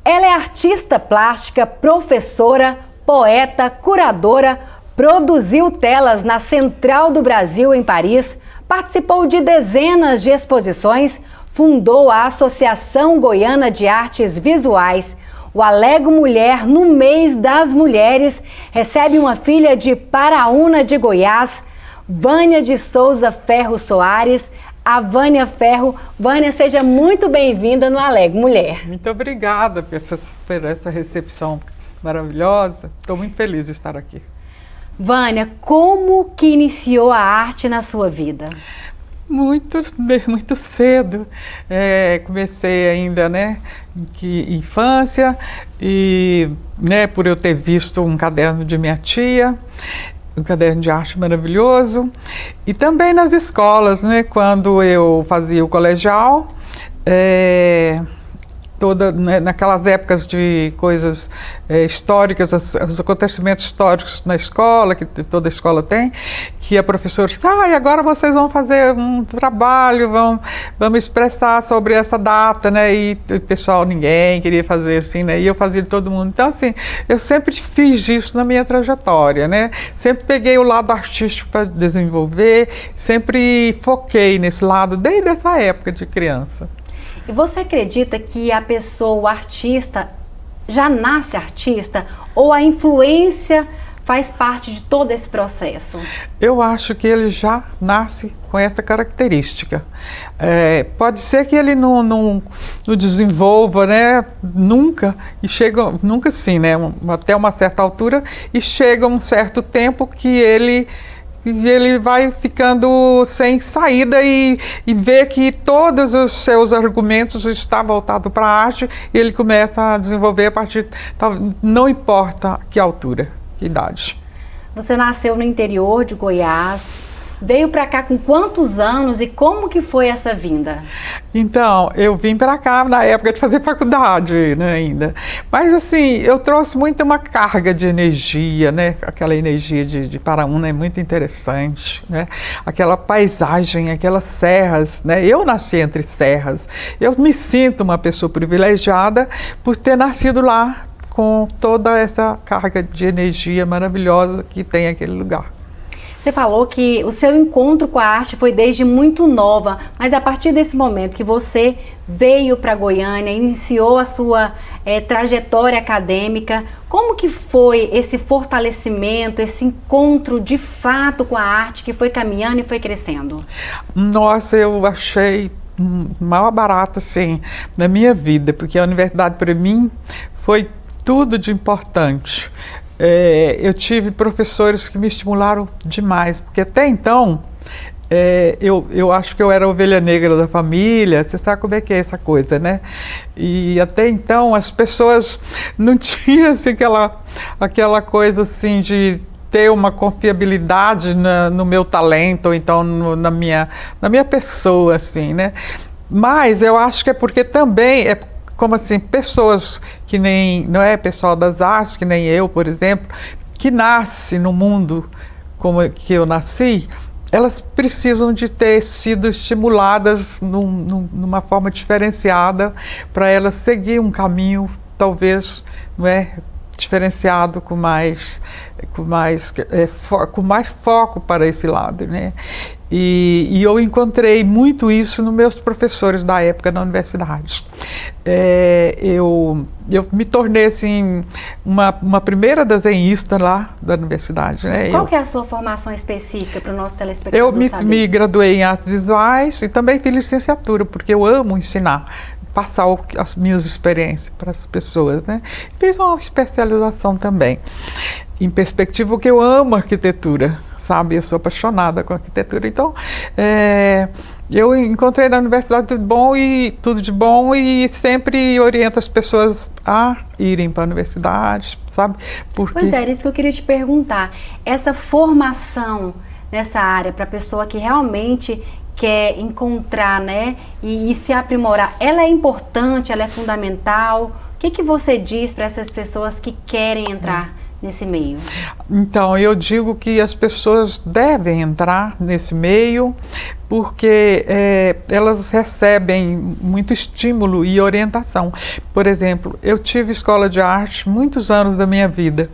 Ela é artista plástica, professora, poeta, curadora, produziu telas na Central do Brasil, em Paris, participou de dezenas de exposições, fundou a Associação Goiana de Artes Visuais, o Alego Mulher, no mês das mulheres, recebe uma filha de Paraúna de Goiás, Vânia de Souza Ferro Soares, a Vânia Ferro. Vânia, seja muito bem-vinda no Alego Mulher. Muito obrigada por essa recepção maravilhosa. Estou muito feliz de estar aqui. Vânia, como que iniciou a arte na sua vida? Muito cedo. Comecei ainda, infância, e por eu ter visto um caderno de minha tia, um caderno de arte maravilhoso, e também nas escolas, quando eu fazia o colegial, naquelas épocas de coisas históricas, os acontecimentos históricos na escola, que toda escola tem, que a professora disse, e agora vocês vão fazer um trabalho, vamos expressar sobre essa data, e o pessoal, ninguém queria fazer assim, e eu fazia de todo mundo. Então, assim, eu sempre fiz isso na minha trajetória, sempre peguei o lado artístico para desenvolver, sempre foquei nesse lado, desde essa época de criança. E você acredita que a pessoa, o artista, já nasce artista ou a influência faz parte de todo esse processo? Eu acho que ele já nasce com essa característica. Pode ser que ele não desenvolva, nunca, e chega, nunca sim, até uma certa altura, e chega um certo tempo que ele vai ficando sem saída e vê que todos os seus argumentos estão voltados para a arte, e ele começa a desenvolver a partir, não importa que altura, que idade. Você nasceu no interior de Goiás, veio para cá com quantos anos e como que foi essa vinda? Então, eu vim para cá na época de fazer faculdade, ainda. Mas assim, eu trouxe muito uma carga de energia, Aquela energia de Paraúna é muito interessante, Aquela paisagem, aquelas serras, Eu nasci entre serras. Eu me sinto uma pessoa privilegiada por ter nascido lá com toda essa carga de energia maravilhosa que tem aquele lugar. Você falou que o seu encontro com a arte foi desde muito nova, mas a partir desse momento que você veio para Goiânia, iniciou a sua trajetória acadêmica, como que foi esse fortalecimento, esse encontro de fato com a arte que foi caminhando e foi crescendo? Nossa, eu achei maior barato, assim, na minha vida, porque a universidade para mim foi tudo de importante. Eu tive professores que me estimularam demais, porque até então eu acho que eu era a ovelha negra da família, você sabe como é que é essa coisa, E até então as pessoas não tinham assim, aquela coisa assim de ter uma confiabilidade no meu talento, ou então na minha pessoa, assim, Mas eu acho que é porque também como assim, pessoas que não é pessoal das artes, que nem eu, por exemplo, que nasce no mundo como que eu nasci, elas precisam de ter sido estimuladas numa forma diferenciada para elas seguir um caminho, talvez, diferenciado, com mais foco para esse lado, E eu encontrei muito isso nos meus professores da época na universidade. Eu me tornei assim uma primeira desenhista lá da universidade. Qual que é a sua formação específica para o nosso telespectador Eu me graduei em artes visuais e também fiz licenciatura, porque eu amo ensinar, passar as minhas experiências para as pessoas, Fiz uma especialização também em perspectiva, porque eu amo arquitetura, sabe? Eu sou apaixonada com arquitetura. Então, eu encontrei na universidade tudo de bom e sempre oriento as pessoas a irem para a universidade, sabe? Pois é, isso que eu queria te perguntar. Essa formação nessa área para a pessoa que realmente quer encontrar, e se aprimorar, ela é importante, ela é fundamental? O que você diz para essas pessoas que querem entrar nesse meio? Então, eu digo que as pessoas devem entrar nesse meio porque elas recebem muito estímulo e orientação. Por exemplo, eu tive escola de arte muitos anos da minha vida.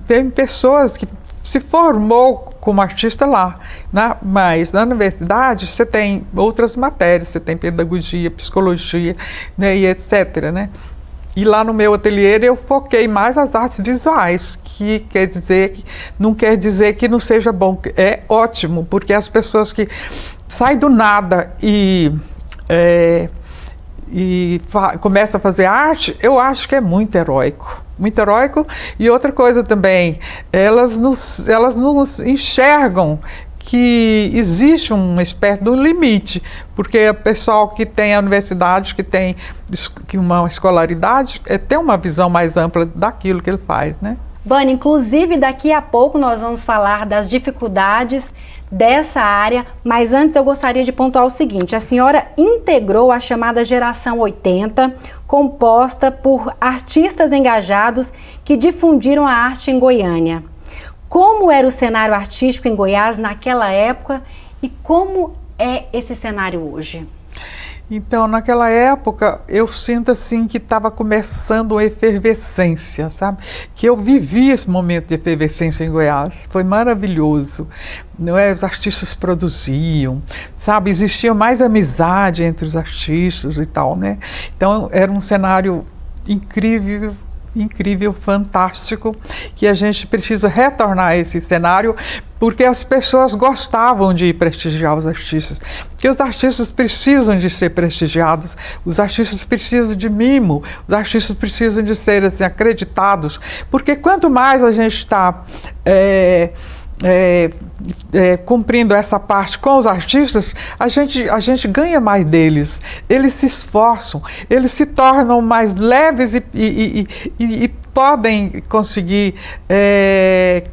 Tem pessoas que se formou como artista lá, né? Mas na universidade você tem outras matérias, você tem pedagogia, psicologia, né, e etc, né? E lá no meu ateliê eu foquei mais as artes visuais, que quer dizer não quer dizer que não seja bom, é ótimo, porque as pessoas que saem do nada e começam a fazer arte, eu acho que é muito heróico. Muito heróico. E outra coisa também, elas nos enxergam que existe uma espécie de um limite, porque o pessoal que tem a universidade, que tem uma escolaridade, tem uma visão mais ampla daquilo que ele faz, né? Vânia, inclusive daqui a pouco nós vamos falar das dificuldades dessa área, mas antes eu gostaria de pontuar o seguinte: a senhora integrou a chamada Geração 80, composta por artistas engajados que difundiram a arte em Goiânia. Como era o cenário artístico em Goiás naquela época e como é esse cenário hoje? Então, naquela época, eu sinto assim que estava começando uma efervescência, sabe? Que eu vivi esse momento de efervescência em Goiás, foi maravilhoso, não é? Os artistas produziam, sabe? Existia mais amizade entre os artistas e tal, né? Então, era um cenário incrível, incrível, fantástico, que a gente precisa retornar a esse cenário, porque as pessoas gostavam de prestigiar os artistas, porque os artistas precisam de ser prestigiados, os artistas precisam de mimo, os artistas precisam de ser assim, acreditados, porque quanto mais a gente está cumprindo essa parte com os artistas, a gente ganha mais deles, eles se esforçam, eles se tornam mais leves e podem conseguir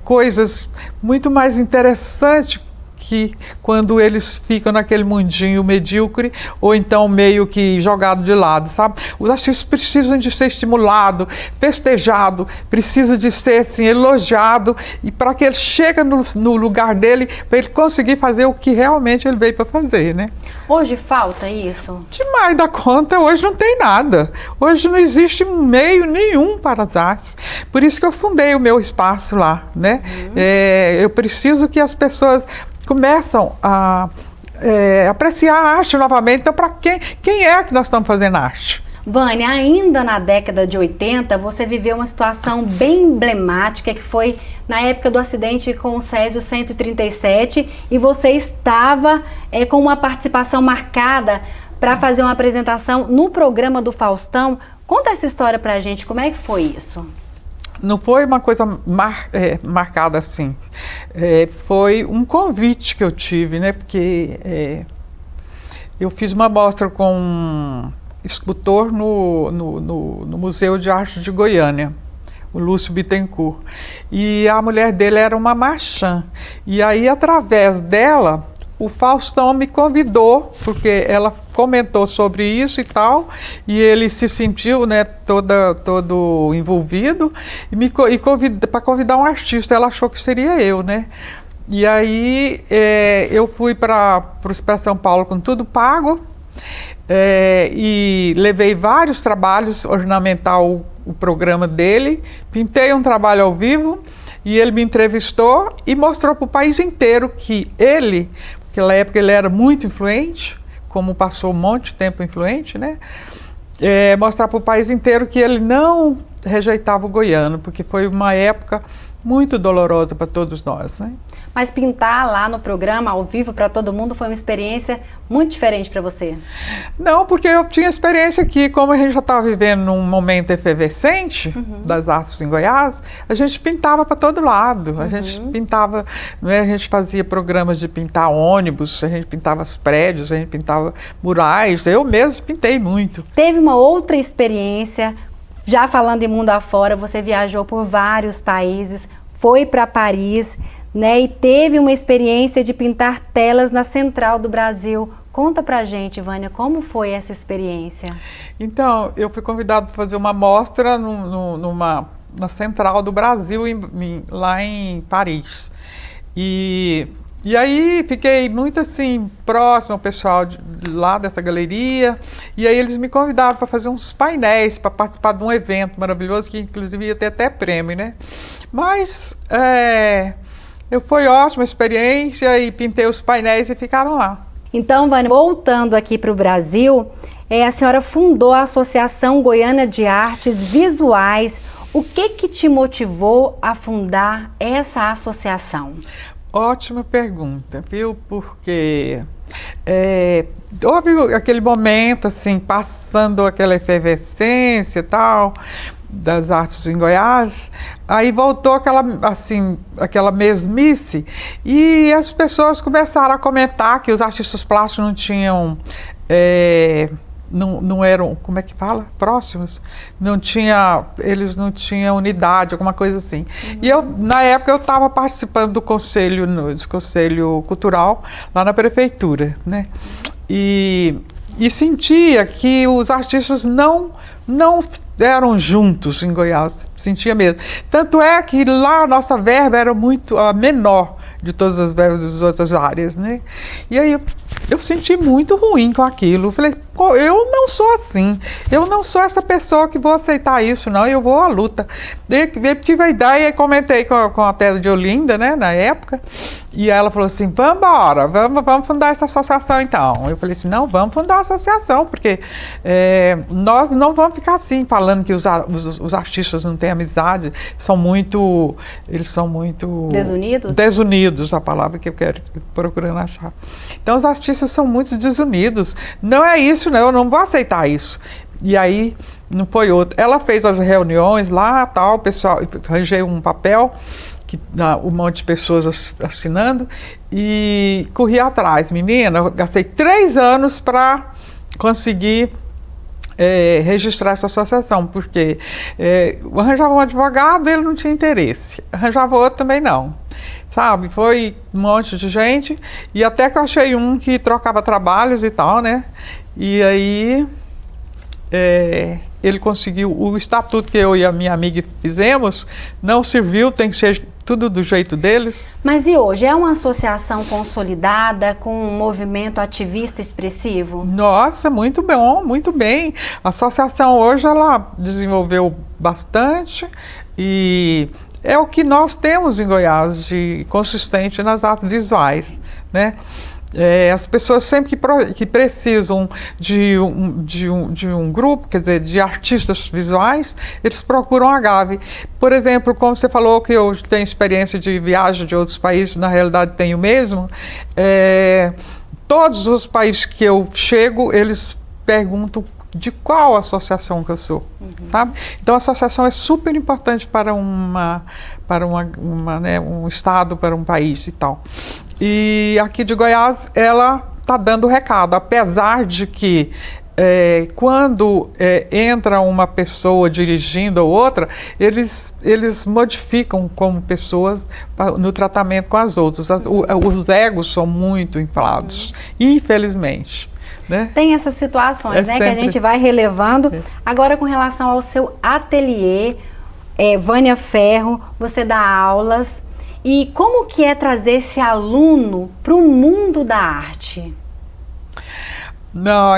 coisas muito mais interessantes que quando eles ficam naquele mundinho medíocre ou então meio que jogado de lado, sabe? Os artistas precisam de ser estimulado, festejado, precisa de ser assim, elogiado, e para que ele chegue no lugar dele, para ele conseguir fazer o que realmente ele veio para fazer, né? Hoje falta isso? Demais da conta, hoje não tem nada. Hoje não existe meio nenhum para as artes. Por isso que eu fundei o meu espaço lá, né? Eu preciso que as pessoas começam a apreciar a arte novamente. Então, para quem é que nós estamos fazendo arte? Vânia, ainda na década de 80, você viveu uma situação bem emblemática, que foi na época do acidente com o Césio 137, e você estava com uma participação marcada para fazer uma apresentação no programa do Faustão. Conta essa história pra gente, como é que foi isso? Não foi uma coisa marcada assim, foi um convite que eu tive, né? Porque eu fiz uma mostra com um escultor no Museu de Arte de Goiânia, o Lúcio Bittencourt, e a mulher dele era uma marchand, e aí através dela o Faustão me convidou, porque ela comentou sobre isso e tal, e ele se sentiu, né, todo envolvido, e para convidar um artista, ela achou que seria eu, né? E aí eu fui para São Paulo com tudo pago, e levei vários trabalhos ornamental, o programa dele, pintei um trabalho ao vivo, e ele me entrevistou e mostrou para o país inteiro que ele, naquela época ele era muito influente, como passou um monte de tempo influente, né? Mostrar para o país inteiro que ele não rejeitava o goiano, porque foi uma época muito dolorosa para todos nós, né? Mas pintar lá no programa, ao vivo, para todo mundo, foi uma experiência muito diferente para você? Não, porque eu tinha experiência aqui, como a gente já estava vivendo num momento efervescente das artes em Goiás, a gente pintava para todo lado, a gente pintava, né, a gente fazia programas de pintar ônibus, a gente pintava os prédios, a gente pintava murais, eu mesmo pintei muito. Teve uma outra experiência, já falando em mundo afora, você viajou por vários países, foi para Paris, né, e teve uma experiência de pintar telas na Central do Brasil. Conta pra gente, Vânia, como foi essa experiência? Então, eu fui convidado para fazer uma mostra na Central do Brasil, lá em Paris. E E aí fiquei muito assim, próximo ao pessoal lá dessa galeria, e aí eles me convidaram para fazer uns painéis, para participar de um evento maravilhoso, que inclusive ia ter até prêmio, né? Mas foi ótima experiência e pintei os painéis e ficaram lá. Então, Vânia, voltando aqui para o Brasil, a senhora fundou a Associação Goiana de Artes Visuais. O que te motivou a fundar essa associação? Ótima pergunta, viu? Porque houve aquele momento, assim, passando aquela efervescência e tal, das artes em Goiás, aí voltou aquela mesmice, e as pessoas começaram a comentar que os artistas plásticos não tinham... Não eram, como é que fala? Próximos? Eles não tinham unidade, alguma coisa assim. E na época, eu estava participando do conselho cultural lá na prefeitura, né? E sentia que os artistas não eram juntos em Goiás, sentia mesmo. Tanto é que lá a nossa verba era muito menor de todas as verbas das outras áreas, né? E aí eu senti muito ruim com aquilo. Falei, pô, eu não sou assim. Eu não sou essa pessoa que vou aceitar isso, não. Eu vou à luta. Eu tive a ideia e comentei com a Tese de Olinda, né, na época. E ela falou assim, vamos fundar essa associação então. Eu falei assim, não, vamos fundar a associação, porque nós não vamos ficar assim, falando que os artistas não têm amizade, eles são muito... Desunidos? Desunidos, a palavra que eu quero procurando achar. Então os artistas são muito desunidos. Não é isso, não, eu não vou aceitar isso. E aí, não foi outro. Ela fez as reuniões lá, tal, o pessoal, arranjei um papel, um monte de pessoas assinando, e corri atrás. Menina, eu gastei 3 anos para conseguir registrar essa associação, porque arranjava um advogado, ele não tinha interesse, arranjava outro também não, sabe? Foi um monte de gente, e até que eu achei um que trocava trabalhos e tal, né? E aí ele conseguiu, o estatuto que eu e a minha amiga fizemos não serviu, tem que ser tudo do jeito deles. Mas e hoje? É uma associação consolidada, com um movimento ativista expressivo? Nossa, muito bom, muito bem. A associação hoje, ela desenvolveu bastante, e é o que nós temos em Goiás de consistente nas artes visuais, né? As pessoas sempre que precisam de um grupo, quer dizer, de artistas visuais, eles procuram a Gave. Por exemplo, como você falou que eu tenho experiência de viagem de outros países, na realidade tenho mesmo, todos os países que eu chego, eles perguntam de qual associação que eu sou, sabe? Então a associação é super importante para né, um estado, para um país e tal. E aqui de Goiás, ela está dando recado, apesar de que quando entra uma pessoa dirigindo ou outra, eles modificam como pessoas no tratamento com as outras. Os egos são muito inflados, infelizmente. Né? Tem essas situações, né, que a gente vai relevando. Agora, com relação ao seu ateliê, Vânia Ferro, você dá aulas. E como que é trazer esse aluno para o mundo da arte? Não,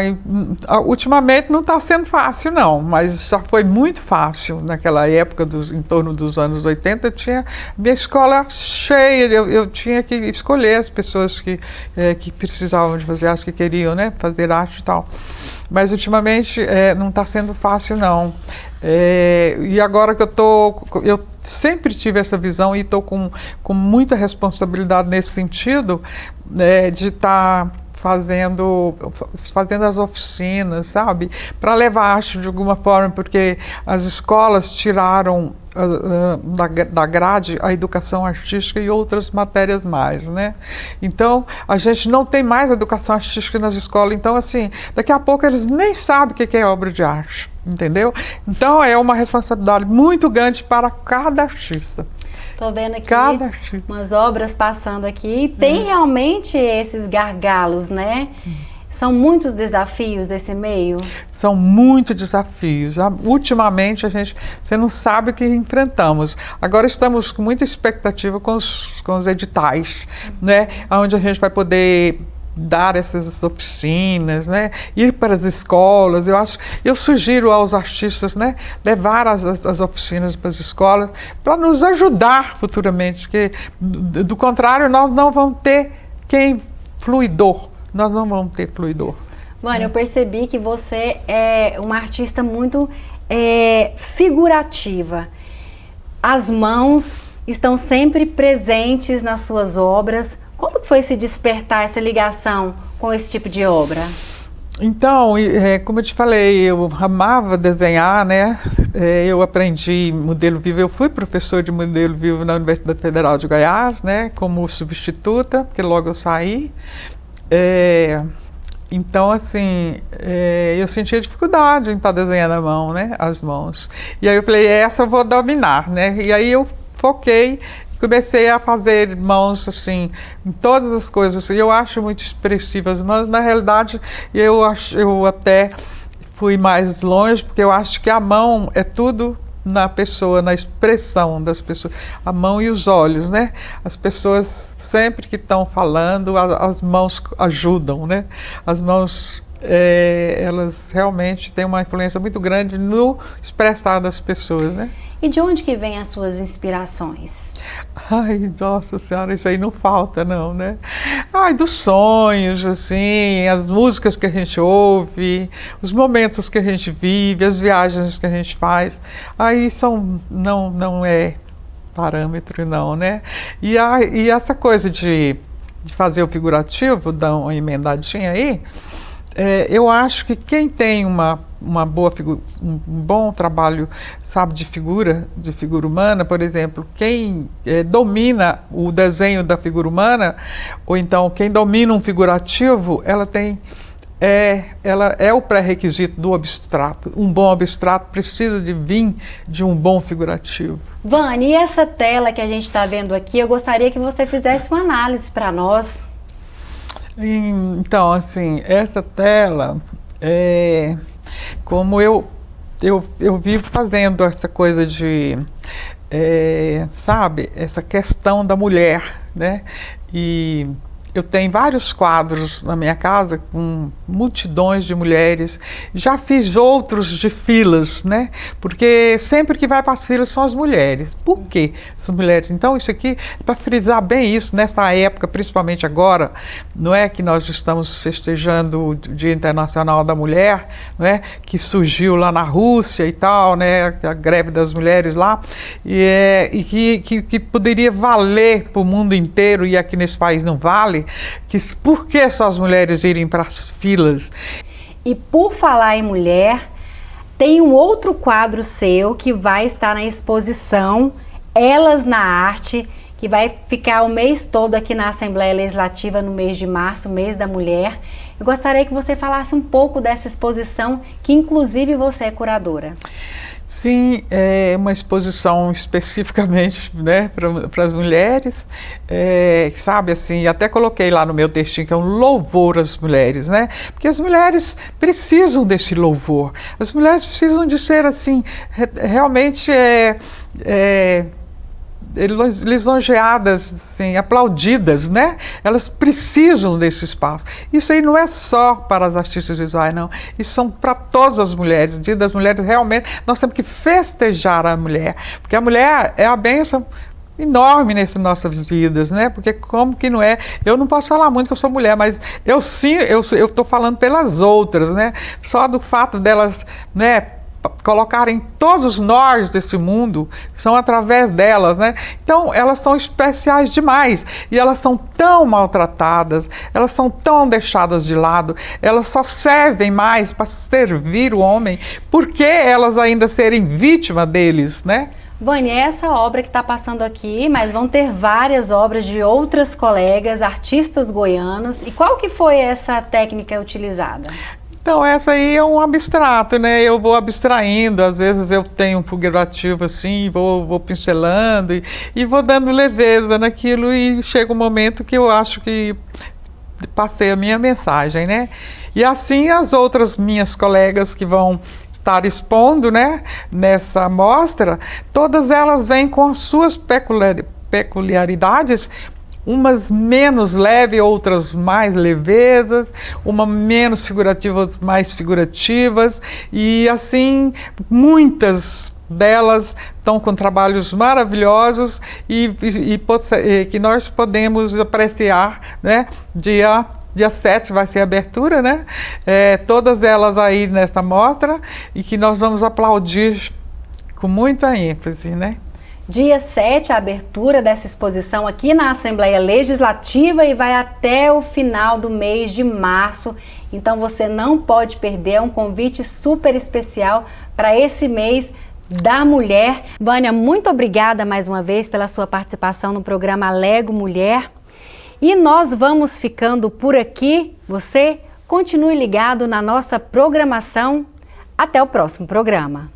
ultimamente não está sendo fácil não, mas já foi muito fácil naquela época, em torno dos anos 80, eu tinha minha escola cheia, eu tinha que escolher as pessoas que precisavam de fazer arte, que queriam, né, fazer arte e tal. Mas ultimamente não está sendo fácil não. E agora que eu sempre tive essa visão e estou com muita responsabilidade nesse sentido, de estar fazendo as oficinas, sabe? Para levar arte de alguma forma, porque as escolas tiraram da grade a educação artística e outras matérias mais, né? Então, a gente não tem mais educação artística nas escolas, então, assim, daqui a pouco eles nem sabem o que é obra de arte, entendeu? Então, é uma responsabilidade muito grande para cada artista. Estou vendo aqui umas obras passando aqui, e tem realmente esses gargalos, né? São muitos desafios esse meio? São muitos desafios. Ultimamente, você não sabe o que enfrentamos. Agora estamos com muita expectativa com os editais, né? Onde a gente vai poder dar essas oficinas, né? Ir para as escolas. Eu sugiro aos artistas, né? Levar as oficinas para as escolas para nos ajudar futuramente, porque do contrário nós não vamos ter fluidor. Nós não vamos ter fluidor. Vânia, eu percebi que você é uma artista muito figurativa. As mãos estão sempre presentes nas suas obras. Como que foi se despertar essa ligação com esse tipo de obra? Então, como eu te falei, eu amava desenhar, né? Eu aprendi modelo vivo, eu fui professor de modelo vivo na Universidade Federal de Goiás, né? Como substituta, porque logo eu saí. Então, assim, eu sentia dificuldade em estar desenhando a mão, né? As mãos. E aí eu falei, essa eu vou dominar, né? E aí eu foquei, comecei a fazer mãos, assim, em todas as coisas. E eu acho muito expressivas as mãos. Na realidade, eu até fui mais longe, porque eu acho que a mão é tudo na pessoa, na expressão das pessoas, a mão e os olhos, né? As pessoas sempre que estão falando, as mãos ajudam, né? As mãos, elas realmente têm uma influência muito grande no expressar das pessoas, né? E de onde que vêm as suas inspirações? Ai, nossa senhora, isso aí não falta não, né? Ai, dos sonhos, assim, as músicas que a gente ouve, os momentos que a gente vive, as viagens que a gente faz, aí não é parâmetro não, né? E essa coisa de fazer o figurativo, dar uma emendadinha aí, eu acho que quem tem uma boa um bom trabalho, sabe, de figura humana, por exemplo, quem domina o desenho da figura humana, ou então quem domina um figurativo, ela é o pré-requisito do abstrato. Um bom abstrato precisa vir de um bom figurativo. Vânia, e essa tela que a gente está vendo aqui, eu gostaria que você fizesse uma análise para nós. Então, assim, essa tela, como eu vivo fazendo essa coisa de, sabe, essa questão da mulher, né? E eu tenho vários quadros na minha casa com multidões de mulheres. Já fiz outros de filas, né? Porque sempre que vai para as filas são as mulheres. Por quê? As mulheres. Então, isso aqui, para frisar bem isso, nessa época, principalmente agora, não é que nós estamos festejando o Dia Internacional da Mulher, não é? Que surgiu lá na Rússia e tal, né? A greve das mulheres lá, e que poderia valer para o mundo inteiro, e aqui nesse país não vale. Por que só as mulheres irem para as filas? E por falar em mulher, tem um outro quadro seu que vai estar na exposição Elas na Arte, que vai ficar o mês todo aqui na Assembleia Legislativa no mês de março, mês da mulher. Eu gostaria que você falasse um pouco dessa exposição, que inclusive você é curadora. Sim, é uma exposição especificamente, né, para as mulheres, sabe, assim, até coloquei lá no meu textinho que é um louvor às mulheres, né, porque as mulheres precisam desse louvor, as mulheres precisam de ser, assim, realmente lisonjeadas, assim, aplaudidas, né? Elas precisam desse espaço. Isso aí não é só para as artistas visuais, não. Isso são para todas as mulheres. O Dia das Mulheres, realmente, nós temos que festejar a mulher, porque a mulher é a bênção enorme nessas nossas vidas, né? Porque como que não é? Eu não posso falar muito que eu sou mulher, mas eu sim, eu estou falando pelas outras, né? Só do fato delas, né, colocarem todos os nós desse mundo, são através delas, né? Então, elas são especiais demais, e elas são tão maltratadas, elas são tão deixadas de lado, elas só servem mais para servir o homem, porque elas ainda serem vítima deles, né? Vânia, essa obra que está passando aqui, mas vão ter várias obras de outras colegas, artistas goianos, e qual que foi essa técnica utilizada? Então, essa aí é um abstrato, né? Eu vou abstraindo, às vezes eu tenho um figurativo assim, vou pincelando e vou dando leveza naquilo, e chega um momento que eu acho que passei a minha mensagem, né? E assim as outras minhas colegas que vão estar expondo, né, nessa mostra, todas elas vêm com as suas peculiaridades, umas menos leves, outras mais levezas, uma menos figurativa, outras mais figurativas, e assim muitas delas estão com trabalhos maravilhosos e que nós podemos apreciar, né? Dia 7 vai ser a abertura, né? Todas elas aí nesta mostra e que nós vamos aplaudir com muita ênfase, né? Dia 7, a abertura dessa exposição aqui na Assembleia Legislativa e vai até o final do mês de março. Então você não pode perder, é um convite super especial para esse mês da mulher. Vânia, muito obrigada mais uma vez pela sua participação no programa Alego Mulher. E nós vamos ficando por aqui. Você continue ligado na nossa programação. Até o próximo programa.